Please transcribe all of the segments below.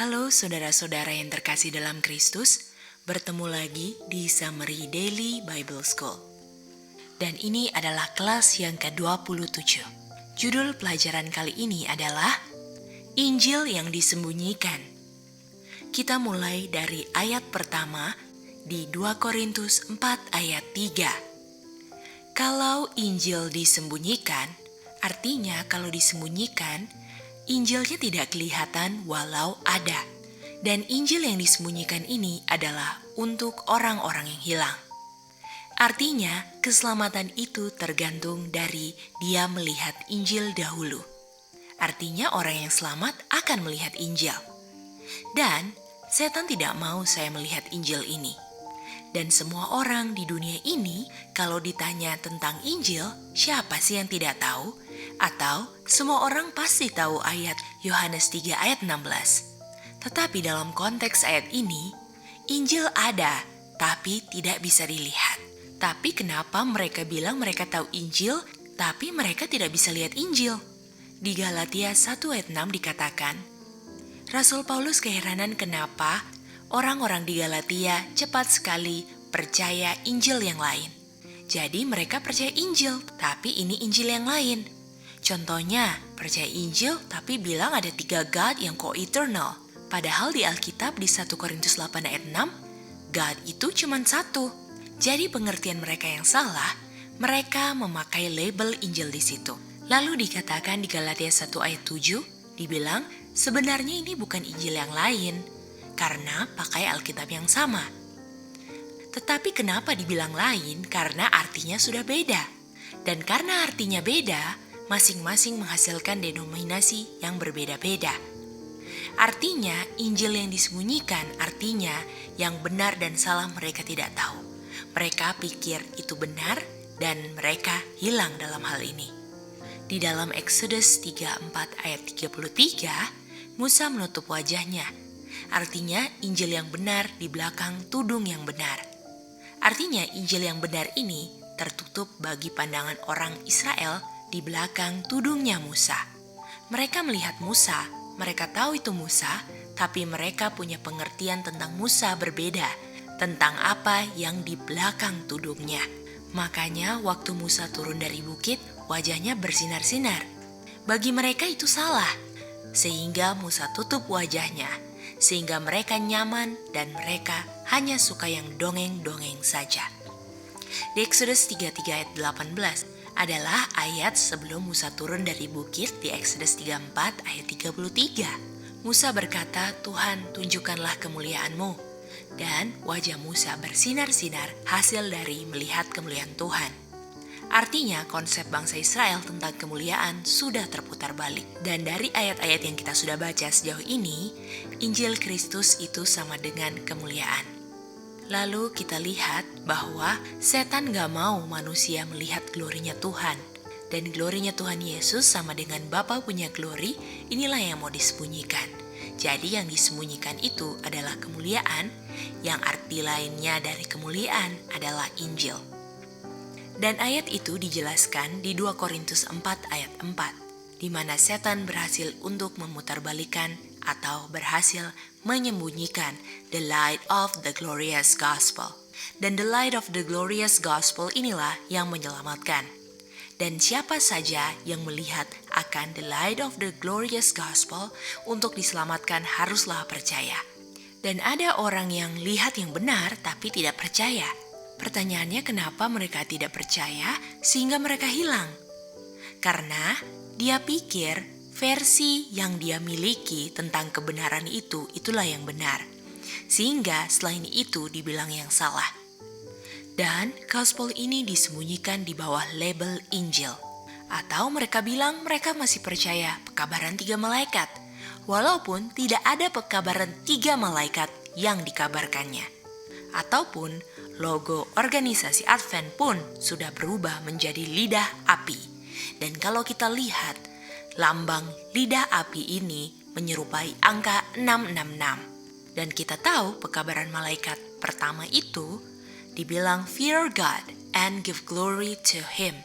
Halo saudara-saudara yang terkasih dalam Kristus, bertemu lagi di Summary Daily Bible School. Dan ini adalah kelas yang ke-27. Judul pelajaran kali ini adalah Injil yang disembunyikan. Kita mulai dari ayat pertama di 2 Korintus 4 ayat 3. Kalau Injil disembunyikan, artinya kalau disembunyikan, Injilnya tidak kelihatan walau ada. Dan Injil yang disembunyikan ini adalah untuk orang-orang yang hilang. Artinya, keselamatan itu tergantung dari dia melihat Injil dahulu. Artinya orang yang selamat akan melihat Injil. Dan setan tidak mau saya melihat Injil ini. Dan semua orang di dunia ini kalau ditanya tentang Injil, siapa sih yang tidak tahu? Atau semua orang pasti tahu ayat Yohanes 3 ayat 16. Tetapi dalam konteks ayat ini, Injil ada, tapi tidak bisa dilihat. Tapi kenapa mereka bilang mereka tahu Injil, tapi mereka tidak bisa lihat Injil? Di Galatia 1 ayat 6 dikatakan, Rasul Paulus keheranan kenapa orang-orang di Galatia cepat sekali percaya Injil yang lain. Jadi mereka percaya Injil, tapi ini Injil yang lain. Contohnya, percaya Injil tapi bilang ada 3 God yang co-eternal. Padahal di Alkitab di 1 Korintus 8 ayat 6, God itu cuma satu. Jadi pengertian mereka yang salah, mereka memakai label Injil di situ. Lalu dikatakan di Galatia 1 ayat 7, dibilang sebenarnya ini bukan Injil yang lain, karena pakai Alkitab yang sama. Tetapi kenapa dibilang lain? Karena artinya sudah beda. Dan karena artinya beda, masing-masing menghasilkan denominasi yang berbeda-beda. Artinya, Injil yang disembunyikan artinya yang benar dan salah mereka tidak tahu. Mereka pikir itu benar dan mereka hilang dalam hal ini. Di dalam Exodus 34 ayat 33, Musa menutup wajahnya. Artinya, Injil yang benar di belakang tudung yang benar. Artinya, Injil yang benar ini tertutup bagi pandangan orang Israel di belakang tudungnya Musa. Mereka melihat Musa, mereka tahu itu Musa, tapi mereka punya pengertian tentang Musa berbeda, tentang apa yang di belakang tudungnya. Makanya waktu Musa turun dari bukit, wajahnya bersinar-sinar. Bagi mereka itu salah, sehingga Musa tutup wajahnya, sehingga mereka nyaman dan mereka hanya suka yang dongeng-dongeng saja. Di Exodus 33 ayat 18, adalah ayat sebelum Musa turun dari bukit di Exodus 34 ayat 33. Musa berkata, Tuhan tunjukkanlah kemuliaan-Mu. Dan wajah Musa bersinar-sinar hasil dari melihat kemuliaan Tuhan. Artinya konsep bangsa Israel tentang kemuliaan sudah terputar balik. Dan dari ayat-ayat yang kita sudah baca sejauh ini, Injil Kristus itu sama dengan kemuliaan. Lalu kita lihat bahwa setan gak mau manusia melihat glorinya Tuhan. Dan glorinya Tuhan Yesus sama dengan Bapa punya glori, inilah yang mau disembunyikan. Jadi yang disembunyikan itu adalah kemuliaan, yang arti lainnya dari kemuliaan adalah Injil. Dan ayat itu dijelaskan di 2 Korintus 4 ayat 4, di mana setan berhasil untuk memutarbalikan atau berhasil menyembunyikan the light of the glorious gospel. Dan the light of the glorious gospel inilah yang menyelamatkan. Dan siapa saja yang melihat akan the light of the glorious gospel untuk diselamatkan haruslah percaya. Dan ada orang yang lihat yang benar tapi tidak percaya. Pertanyaannya kenapa mereka tidak percaya sehingga mereka hilang? Karena dia pikir versi yang dia miliki tentang kebenaran itu, itulah yang benar. Sehingga selain itu dibilang yang salah. Dan gospel ini disembunyikan di bawah label Injil. Atau mereka bilang mereka masih percaya pekabaran 3 malaikat. Walaupun tidak ada pekabaran 3 malaikat yang dikabarkannya. Ataupun logo organisasi Advent pun sudah berubah menjadi lidah api. Dan kalau kita lihat, lambang lidah api ini menyerupai angka 666. Dan kita tahu pekabaran malaikat pertama itu dibilang fear God and give glory to Him.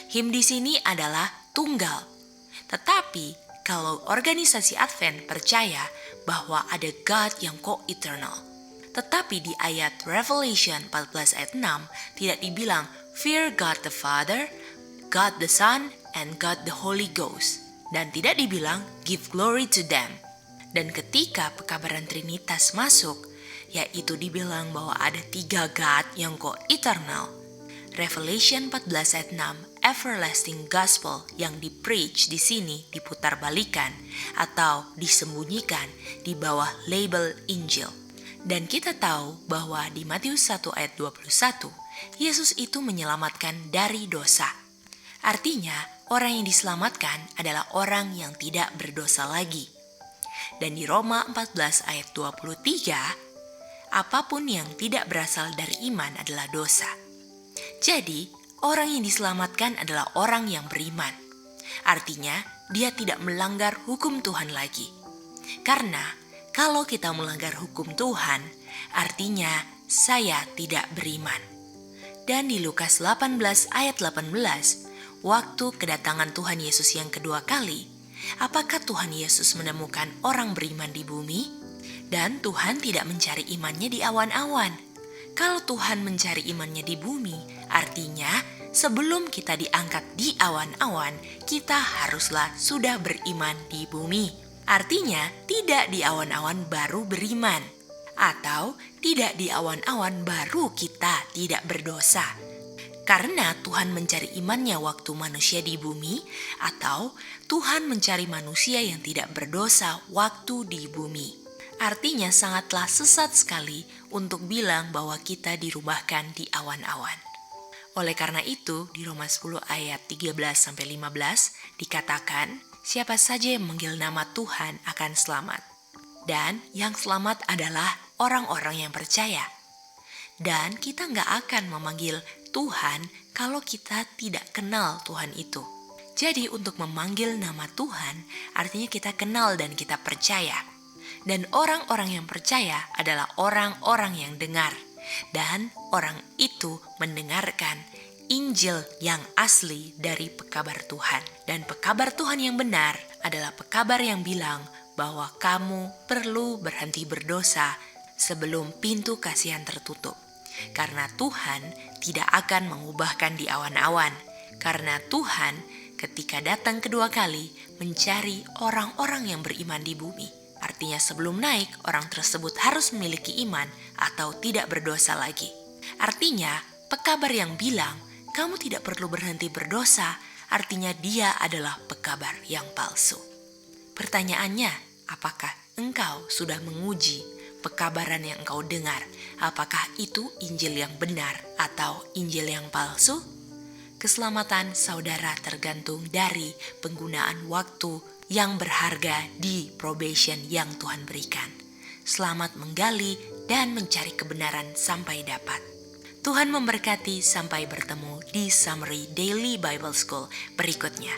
Him di sini adalah tunggal. Tetapi kalau organisasi Advent percaya bahwa ada God yang co-eternal. Tetapi di ayat Revelation 14 ayat 6 tidak dibilang fear God the Father, God the Son, and God the Holy Ghost. Dan tidak dibilang give glory to them. Dan ketika pekabaran Trinitas masuk, yaitu dibilang bahwa ada 3 God yang co-eternal. Revelation 14 ayat 6, everlasting gospel yang di-preach di sini diputarbalikan atau disembunyikan di bawah label Injil. Dan kita tahu bahwa di Matius 1 ayat 21, Yesus itu menyelamatkan dari dosa. Artinya, orang yang diselamatkan adalah orang yang tidak berdosa lagi. Dan di Roma 14 ayat 23, apapun yang tidak berasal dari iman adalah dosa. Jadi, orang yang diselamatkan adalah orang yang beriman. Artinya, dia tidak melanggar hukum Tuhan lagi. Karena, kalau kita melanggar hukum Tuhan, artinya saya tidak beriman. Dan di Lukas 18 ayat 18, waktu kedatangan Tuhan Yesus yang kedua kali, apakah Tuhan Yesus menemukan orang beriman di bumi? Dan Tuhan tidak mencari imannya di awan-awan. Kalau Tuhan mencari imannya di bumi, artinya sebelum kita diangkat di awan-awan, kita haruslah sudah beriman di bumi. Artinya tidak di awan-awan baru beriman, atau tidak di awan-awan baru kita tidak berdosa. Karena Tuhan mencari imannya waktu manusia di bumi, atau Tuhan mencari manusia yang tidak berdosa waktu di bumi. Artinya sangatlah sesat sekali untuk bilang bahwa kita dirubahkan di awan-awan. Oleh karena itu, di Roma 10 ayat 13-15 dikatakan, siapa saja yang memanggil nama Tuhan akan selamat. Dan yang selamat adalah orang-orang yang percaya. Dan kita nggak akan memanggil Tuhan kalau kita tidak kenal Tuhan itu. Jadi untuk memanggil nama Tuhan, artinya kita kenal dan kita percaya. Dan orang-orang yang percaya adalah orang-orang yang dengar. Dan orang itu mendengarkan Injil yang asli dari pekabar Tuhan. Dan pekabar Tuhan yang benar adalah pekabar yang bilang bahwa kamu perlu berhenti berdosa sebelum pintu kasihan tertutup. Karena Tuhan tidak akan mengubahkan di awan-awan. Karena Tuhan ketika datang kedua kali mencari orang-orang yang beriman di bumi. Artinya sebelum naik, orang tersebut harus memiliki iman atau tidak berdosa lagi. Artinya, pekabar yang bilang, kamu tidak perlu berhenti berdosa, artinya dia adalah pekabar yang palsu. Pertanyaannya, apakah engkau sudah menguji pekabaran yang engkau dengar? Apakah itu Injil yang benar atau Injil yang palsu? Keselamatan saudara tergantung dari penggunaan waktu yang berharga di probation yang Tuhan berikan. Selamat menggali dan mencari kebenaran sampai dapat. Tuhan memberkati sampai bertemu di Summary Daily Bible School berikutnya.